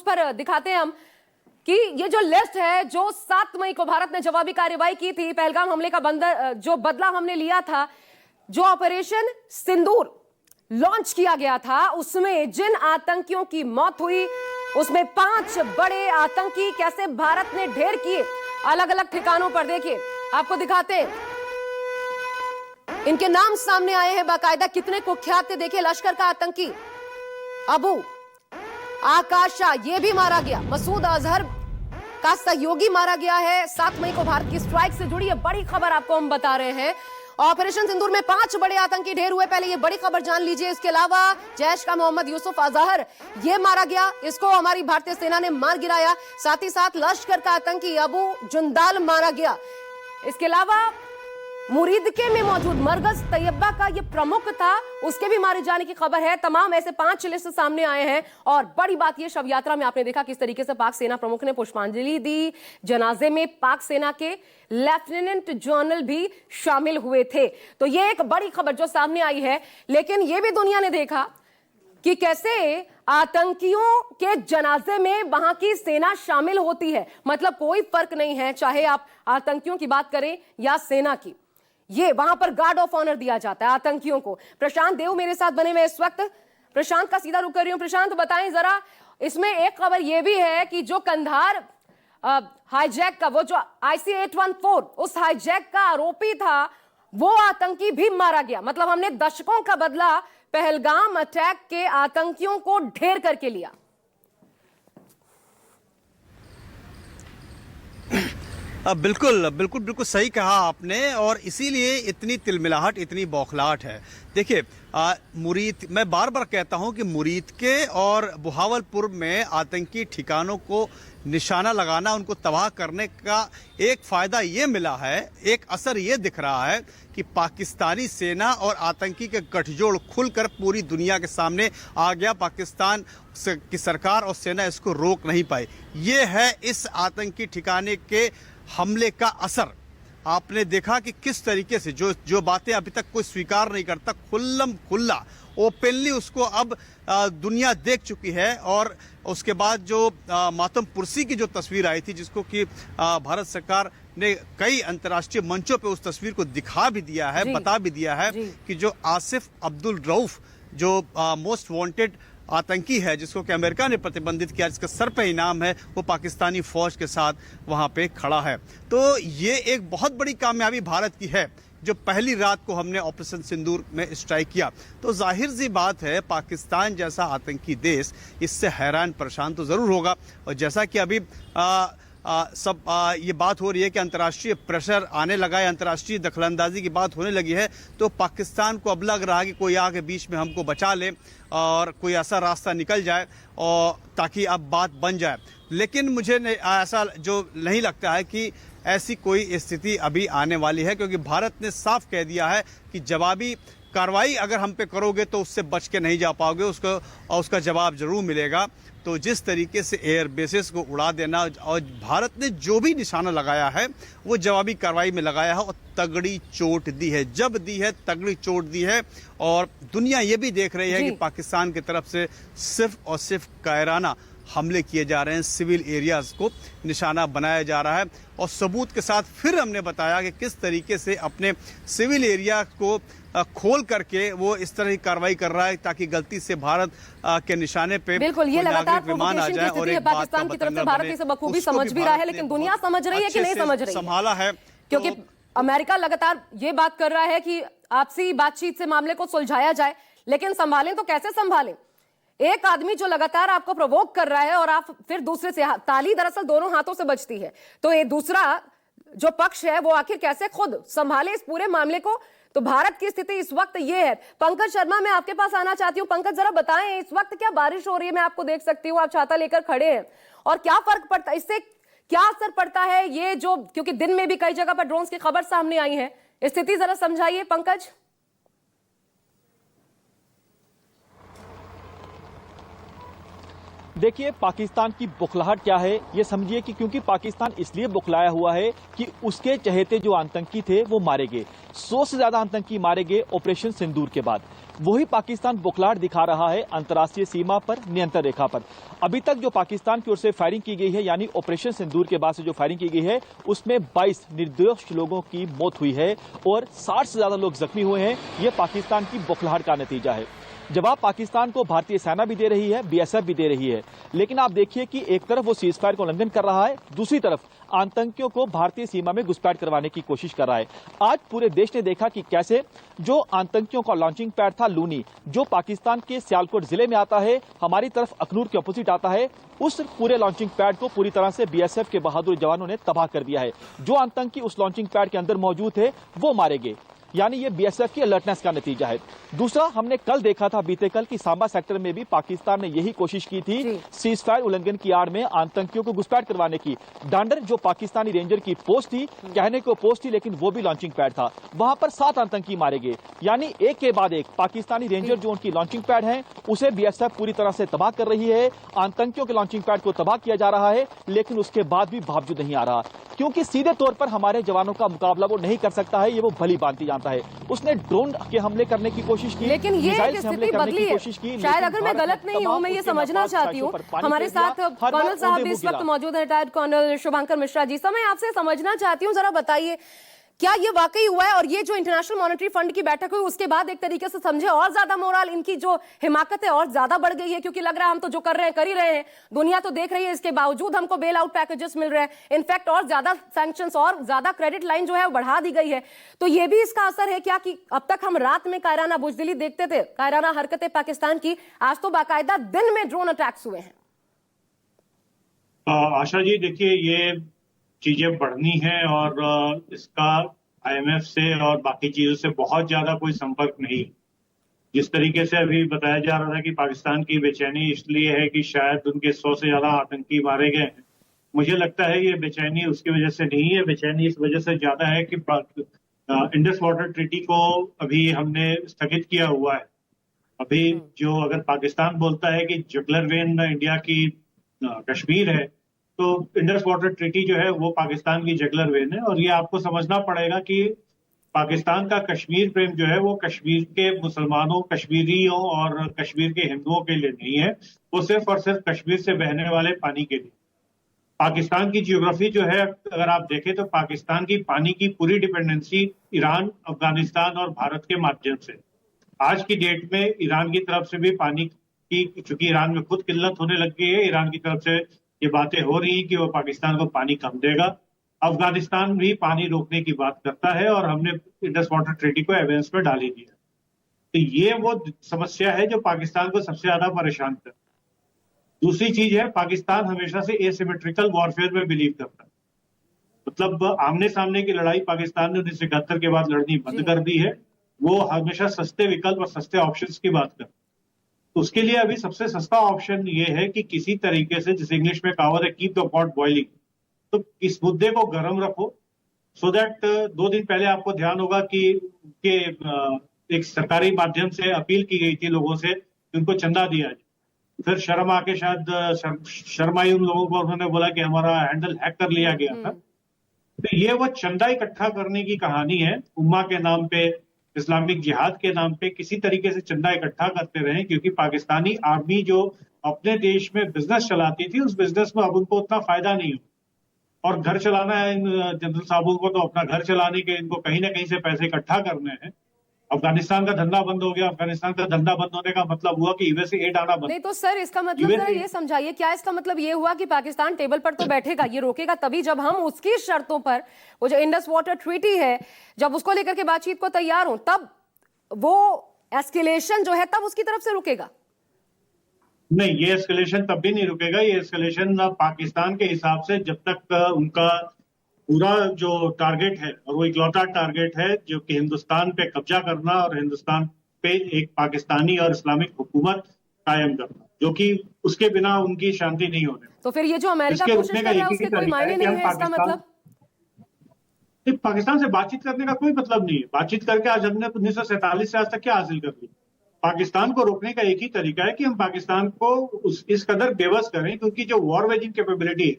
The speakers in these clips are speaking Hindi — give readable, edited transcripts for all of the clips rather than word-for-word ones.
पर दिखाते हैं हम कि ये जो लिस्ट है, जो 7 मई को भारत ने जवाबी कार्रवाई की थी, पहलगाम हमले का जो बदला हमने लिया था, जो ऑपरेशन सिंदूर लॉन्च किया गया था, उसमें जिन आतंकियों की मौत हुई, उसमें 5 बड़े आतंकी कैसे भारत ने ढेर किए अलग अलग ठिकानों पर। देखिए, आपको दिखाते हैं, इनके नाम सामने आए हैं बाकायदा, कितने कुख्यात थे। देखिए, लश्कर का आतंकी अबू आकाशा, ये भी मारा गया। मसूद अजहर का सहयोगी मारा गया है। 7 मई को भारत की स्ट्राइक से जुड़ी ये बड़ी खबर आपको हम बता रहे हैं। ऑपरेशन सिंदूर में 5 बड़े आतंकी ढेर हुए। पहले ये बड़ी खबर जान लीजिए। इसके अलावा जैश का मोहम्मद यूसुफ अजहर, ये मारा गया, इसको हमारी भारतीय सेना ने मार गिराया। साथ ही साथ लश्कर का आतंकी अबू जुंदाल मारा गया। इसके अलावा मुरीदके में मौजूद मरकज तैयबा का ये प्रमुख था, उसके भी मारे जाने की खबर है। तमाम ऐसे 5 लिस्ट सामने आए हैं। और बड़ी बात ये, शव यात्रा में आपने देखा किस तरीके से पाक सेना प्रमुख ने पुष्पांजलि दी। जनाजे में पाक सेना के लेफ्टिनेंट जनरल भी शामिल हुए थे। तो ये एक बड़ी खबर जो सामने आई है। लेकिन ये भी दुनिया ने देखा कि कैसे आतंकियों के जनाजे में वहां की सेना शामिल होती है। मतलब कोई फर्क नहीं है, चाहे आप आतंकियों की बात करें या सेना की, ये वहां पर गार्ड ऑफ ऑनर दिया जाता है आतंकियों को। प्रशांत देव मेरे साथ बने हुए इस वक्त। प्रशांत का सीधा रुख कर रही हूं। प्रशांत, बताएं जरा, इसमें एक खबर यह भी है कि जो कंधार हाईजैक का, वो जो IC-814, उस हाईजैक का आरोपी था, वो आतंकी भी मारा गया। मतलब हमने दशकों का बदला पहलगाम अटैक के आतंकियों को ढेर करके लिया। बिल्कुल बिल्कुल बिल्कुल सही कहा आपने, और इसीलिए इतनी तिलमिलाहट, इतनी बौखलाहट है। देखिए, मुरीद, मैं बार बार कहता हूं कि मुरीद के और बुहावलपुर में आतंकी ठिकानों को निशाना लगाना, उनको तबाह करने का एक फायदा ये मिला है, एक असर ये दिख रहा है कि पाकिस्तानी सेना और आतंकी के गठजोड़ खुलकर पूरी दुनिया के सामने आ गया। पाकिस्तान की सरकार और सेना इसको रोक नहीं पाई। ये है इस आतंकी ठिकाने के हमले का असर। आपने देखा कि किस तरीके से जो बातें अभी तक कोई स्वीकार नहीं करता, खुल्लम खुल्ला ओपनली उसको अब दुनिया देख चुकी है। और उसके बाद जो मातम पुरसी की जो तस्वीर आई थी, जिसको कि भारत सरकार ने कई अंतर्राष्ट्रीय मंचों पे उस तस्वीर को दिखा भी दिया है, बता भी दिया है कि जो आसिफ अब्दुल रऊफ, जो मोस्ट वांटेड आतंकी है, जिसको कि अमेरिका ने प्रतिबंधित किया, जिसका सर पे इनाम है, वो पाकिस्तानी फौज के साथ वहां पे खड़ा है। तो ये एक बहुत बड़ी कामयाबी भारत की है, जो पहली रात को हमने ऑपरेशन सिंदूर में स्ट्राइक किया। तो जाहिर सी बात है, पाकिस्तान जैसा आतंकी देश इससे हैरान परेशान तो जरूर होगा। और जैसा कि अभी ये बात हो रही है कि अंतर्राष्ट्रीय प्रेशर आने लगा है, अंतर्राष्ट्रीय दखलंदाजी की बात होने लगी है, तो पाकिस्तान को अब लग रहा है कि कोई आगे बीच में हमको बचा ले और कोई ऐसा रास्ता निकल जाए, और ताकि अब बात बन जाए। लेकिन मुझे ऐसा जो नहीं लगता है कि ऐसी कोई स्थिति अभी आने वाली है, क्योंकि भारत ने साफ कह दिया है कि जवाबी कार्रवाई अगर हम पे करोगे तो उससे बच के नहीं जा पाओगे, उसका जवाब जरूर मिलेगा। तो जिस तरीके से एयर बेसिस को उड़ा देना, और भारत ने जो भी निशाना लगाया है वो जवाबी कार्रवाई में लगाया है, और तगड़ी चोट दी है, जब दी है तगड़ी चोट दी है। और दुनिया ये भी देख रही है कि पाकिस्तान की तरफ से सिर्फ और सिर्फ कायराना हमले किए जा रहे हैं, सिविल एरियाज को निशाना बनाया जा रहा है। और सबूत के साथ फिर हमने बताया कि किस तरीके से अपने सिविल एरिया को खोल करके वो इस तरह की कार्रवाई कर रहा है, ताकि गलती से भारत के निशाने पे बिल्कुल ये लगातार विमान आ जाए। और पाकिस्तान की तरफ से भारत इसे बखूबी समझ भी रहा है, लेकिन दुनिया समझ रही है कि नहीं समझ रही, संभाला है। क्योंकि अमेरिका लगातार ये बात कर रहा है कि आपसी बातचीत से मामले को सुलझाया जाए, लेकिन संभालें तो कैसे संभालें? एक आदमी जो लगातार आपको प्रोवोक कर रहा है और आप फिर दूसरे से, ताली दरअसल दोनों हाथों से बजती है, तो ये दूसरा जो पक्ष है वो आखिर कैसे खुद संभाले इस पूरे मामले को? तो भारत की स्थिति इस वक्त ये है। पंकज शर्मा, मैं आपके पास आना चाहती हूं। पंकज, जरा बताएं, इस वक्त क्या बारिश हो रही है? मैं आपको देख सकती हूं, आप छाता लेकर खड़े हैं, और क्या फर्क पड़ता है इससे, क्या असर पड़ता है ये जो, क्योंकि दिन में भी कई जगह पर ड्रोन्स की खबर सामने आई है, स्थिति जरा समझाइए पंकज। देखिए, पाकिस्तान की बुखलाहट क्या है ये समझिए कि क्योंकि पाकिस्तान इसलिए बुखलाया हुआ है कि उसके चहेते जो आतंकी थे वो मारे गए। 100 से ज्यादा आतंकी मारे गए ऑपरेशन सिंदूर के बाद। वही पाकिस्तान बुखलाहट दिखा रहा है अंतर्राष्ट्रीय सीमा पर, नियंत्रण रेखा पर। अभी तक जो पाकिस्तान की ओर से फायरिंग की गई है, यानी ऑपरेशन सिंदूर के बाद से जो फायरिंग की गई है, उसमें 22 निर्दोष लोगों की मौत हुई है और 60 से ज्यादा लोग जख्मी हुए हैं। यह पाकिस्तान की बुखलाहट का नतीजा है। जवाब पाकिस्तान को भारतीय सेना भी दे रही है, बीएसएफ भी दे रही है। लेकिन आप देखिए कि एक तरफ वो सीज फायर का उल्लंघन कर रहा है, दूसरी तरफ आतंकियों को भारतीय सीमा में घुसपैठ करवाने की कोशिश कर रहा है। आज पूरे देश ने देखा कि कैसे जो आतंकियों का लॉन्चिंग पैड था लूनी, जो पाकिस्तान के सियालकोट जिले में आता है, हमारी तरफ अखनूर के अपोजिट आता है, उस पूरे लॉन्चिंग पैड को पूरी तरह से बीएसएफ के बहादुर जवानों ने तबाह कर दिया है। जो आतंकी उस लॉन्चिंग पैड के अंदर मौजूद थे वो मारे गए, यानी ये बीएसएफ की अलर्टनेस का नतीजा है। दूसरा, हमने कल देखा था, बीते कल, कि सांबा सेक्टर में भी पाकिस्तान ने यही कोशिश की थी सीज फायर उल्लंघन की आड़ में आतंकियों को घुसपैठ करवाने की। डांडर जो पाकिस्तानी रेंजर की पोस्ट थी, कहने को पोस्ट थी लेकिन वो भी लॉन्चिंग पैड था, वहां पर 7 आतंकी मारे गए। यानी एक के बाद एक पाकिस्तानी रेंजर जो उनकी लॉन्चिंग पैड है उसे बीएसएफ पूरी तरह से तबाह कर रही है। आतंकियों के लॉन्चिंग पैड को तबाह किया जा रहा है, लेकिन उसके बाद भी बावजूद नहीं आ रहा, क्योंकि सीधे तौर पर हमारे जवानों का मुकाबला वो नहीं कर सकता है, ये वो भली भांति जानता है। उसने ड्रोन के हमले करने की कोशिश की, लेकिन ये एक स्थिति बदली है। शायद अगर मैं गलत नहीं हूं, मैं ये समझना चाहती हूं। हमारे साथ कर्नल साहब भी इस वक्त मौजूद हैं, रिटायर्ड कर्नल शुभांकर मिश्रा जी। समय आपसे समझना चाहती हूं, जरा बताइए क्या ये वाकई हुआ है? और ये जो इंटरनेशनल मॉनेटरी फंड की बैठक हुई उसके बाद एक तरीके से समझे और ज्यादा मोरल, इनकी जो हिमाकत है और ज्यादा बढ़ गई है, क्योंकि लग रहा है हम तो जो कर रहे हैं कर ही रहे हैं, दुनिया तो देख रही है, इसके बावजूद हमको बेल आउट पैकेजेस मिल रहे हैं, इनफैक्ट और ज्यादा सैंक्शंस और ज्यादा क्रेडिट लाइन जो है वो बढ़ा दी गई है। तो ये भी इसका असर है क्या कि अब तक हम रात में कायराना बुजदिली देखते थे, कायराना हरकतें पाकिस्तान की, आज तो बाकायदा दिन में ड्रोन अटैक्स हुए हैं? आशा जी, देखिए, ये चीजें बढ़नी है और इसका आईएमएफ से और बाकी चीजों से बहुत ज्यादा कोई संपर्क नहीं। जिस तरीके से अभी बताया जा रहा था कि पाकिस्तान की बेचैनी इसलिए है कि शायद उनके 100 से ज्यादा आतंकी मारे गए हैं, मुझे लगता है ये बेचैनी उसकी वजह से नहीं है। बेचैनी इस वजह से ज्यादा है कि इंडस वाटर ट्रीटी को अभी हमने स्थगित किया हुआ है। अभी जो अगर पाकिस्तान बोलता है कि जुगलर वेन इंडिया की कश्मीर है, तो इंडस वाटर ट्रीटी जो है वो पाकिस्तान की जगलर वेन है। और ये आपको समझना पड़ेगा कि पाकिस्तान का कश्मीर प्रेम जो है वो कश्मीर के मुसलमानों, कश्मीरियों और कश्मीर के हिंदुओं के लिए नहीं है, वो सिर्फ और सिर्फ कश्मीर से बहने वाले पानी के लिए। पाकिस्तान की जियोग्राफी जो है, अगर आप देखें तो पाकिस्तान की पानी की पूरी डिपेंडेंसी ईरान, अफगानिस्तान और भारत के माध्यम से। आज की डेट में ईरान की तरफ से भी पानी की, चूंकि ईरान में खुद किल्लत होने लग गई है, ईरान की तरफ से ये बातें हो रही कि वो पाकिस्तान को पानी कम देगा। अफगानिस्तान भी पानी रोकने की बात करता है और हमने इंडस वाटर ट्रीटी को एवेंस में डाल ही दिया। तो ये वो समस्या है जो पाकिस्तान को सबसे ज्यादा परेशान कर। दूसरी चीज है, पाकिस्तान हमेशा से एसिमेट्रिकल वॉरफेयर में बिलीव करता है। मतलब आमने सामने की लड़ाई पाकिस्तान ने 1971 के बाद लड़नी बंद कर दी है। वो हमेशा सस्ते विकल्प और सस्ते ऑप्शंस की बात करता है। उसके लिए अभी सबसे सस्ता ऑप्शन ये है कि किसी तरीके से, जिस इंग्लिश में कहावत है कीप द पॉट बॉइलिंग, तो इस मुद्दे को गर्म रखो, सो दैट 2 दिन पहले आपको ध्यान होगा कि एक सरकारी माध्यम से अपील की गई थी लोगों से कि उनको चंदा दिया जाए। फिर शर्म आके शायद शर्म आई उन लोगों को, उन्होंने बोला कि हमारा हैंडल हैक कर लिया गया था। तो ये वो चंदा इकट्ठा करने की कहानी है। उम्मा के नाम पे, इस्लामिक जिहाद के नाम पे किसी तरीके से चंदा इकट्ठा करते रहे, क्योंकि पाकिस्तानी आर्मी जो अपने देश में बिजनेस चलाती थी, उस बिजनेस में अब उनको उतना फायदा नहीं हो। और घर चलाना है जनरल साहबों को, तो अपना घर चलाने के इनको कहीं ना कहीं से पैसे इकट्ठा करने हैं। अफगानिस्तान का धंधा बंद हो गया। अफगानिस्तान का धंधा बंद होने का मतलब हुआ कि यूएस एड आना बंद। नहीं तो सर, इसका मतलब जरा ये समझाइए, क्या इसका मतलब ये हुआ कि पाकिस्तान टेबल पर तो बैठेगा, ये रोकेगा तभी जब हम उसकी शर्तों पर, वो जो इंडस वाटर ट्रीटी है, जब उसको लेकर के बातचीत को तैयार हो, तब वो एस्केलेशन जो है तब उसकी तरफ से रुकेगा? नहीं, ये एस्केलेशन तब भी नहीं रुकेगा। ये एस्केलेशन पाकिस्तान के हिसाब से जब तक उनका पूरा जो टारगेट है, और वो इकलौता टारगेट है जो कि हिंदुस्तान पे कब्जा करना और हिंदुस्तान पे एक पाकिस्तानी और इस्लामिक हुकूमत कायम करना, जो कि उसके बिना उनकी शांति नहीं होने। तो फिर ये जो अमेरिका कोशिश कर रहा है उसके कोई मायने नहीं है इसका मतलब? पाकिस्तान से बातचीत करने का कोई मतलब नहीं है। बातचीत करके आज हमने 1947 से आज तक क्या हासिल कर लिया? पाकिस्तान को रोकने का एक ही तरीका है कि हम पाकिस्तान को इस कदर बेबस करें, क्योंकि जो वॉर वेजिंग कैपेबिलिटी है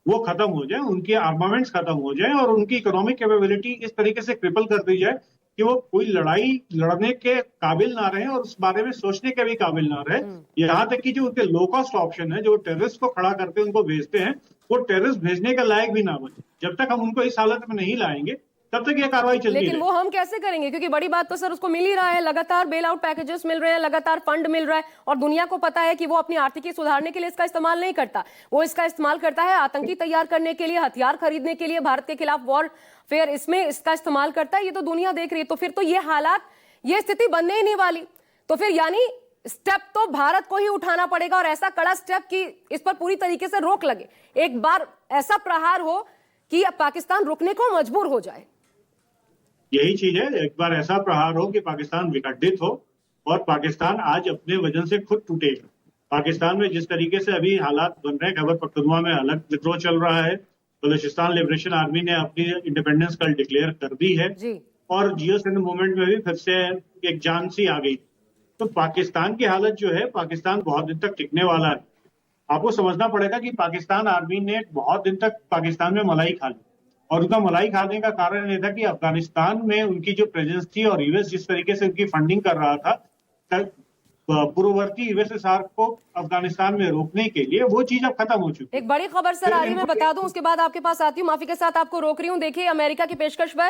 वो खत्म हो जाए, उनके आर्मामेंट्स खत्म हो जाए और उनकी इकोनॉमिक कैपेबिलिटी इस तरीके से क्रिपल कर दी जाए कि वो कोई लड़ाई लड़ने के काबिल ना रहे और उस बारे में सोचने के भी काबिल ना रहे। यहाँ तक कि जो उनके लो कॉस्ट ऑप्शन है, जो टेररिस्ट को खड़ा करके उनको भेजते हैं, वो टेररिस्ट भेजने के लायक भी ना बने। जब तक हम उनको इस हालत में नहीं लाएंगे तब तक ये कार्रवाई चलती रहेगी। लेकिन वो हम कैसे करेंगे, क्योंकि बड़ी बात तो सर उसको मिल ही रहा है, लगातार बेल आउट पैकेजेस मिल रहे हैं, लगातार फंड मिल रहा है और दुनिया को पता है कि वो अपनी आर्थिकी सुधारने के लिए इसका इस्तेमाल नहीं करता। वो इसका इस्तेमाल करता है आतंकी तैयार करने के लिए, हथियार खरीदने के लिए, भारत के खिलाफ वॉरफेयर इसमें इसका इस्तेमाल करता है। ये तो दुनिया देख रही है। तो फिर तो ये हालात, ये स्थिति बनने ही नहीं वाली। तो फिर यानी स्टेप तो भारत को ही उठाना पड़ेगा और ऐसा कड़ा स्टेप कि इस पर पूरी तरीके से रोक लगे। एक बार ऐसा प्रहार हो कि पाकिस्तान रुकने को मजबूर हो जाए। यही चीज है, एक बार ऐसा प्रहार हो कि पाकिस्तान विघटित हो और पाकिस्तान आज अपने वजन से खुद टूटेगा। पाकिस्तान में जिस तरीके से अभी हालात बन रहे हैं, खैबर पख्तूनख्वा में अलग विद्रोह चल रहा है, बलूचिस्तान लिबरेशन आर्मी ने अपनी इंडिपेंडेंस कल डिक्लेयर कर दी है और जियो सिंध मूवमेंट में भी फिर से एक जान सी आ गई। तो पाकिस्तान की हालत जो है, पाकिस्तान बहुत दिन तक टिकने वाला है। आपको समझना पड़ेगा कि पाकिस्तान आर्मी ने बहुत दिन तक पाकिस्तान में मलाई खा ली और उनका मलाई खाने का कारण यह था कि अफगानिस्तान में उनकी जो प्रेजेंस थी और यूएस जिस तरीके से उनकी फंडिंग कर रहा था पूर्ववर्ती यूएसएसआर को अफगानिस्तान में रोकने के लिए, वो चीज अब खत्म हो चुकी है। एक बड़ी खबर सर आ रही है, मैं बता दूं, उसके बाद आपके पास आती हूँ, माफी के साथ आपको रोक रही हूँ। देखिए, अमेरिका की पेशकश पर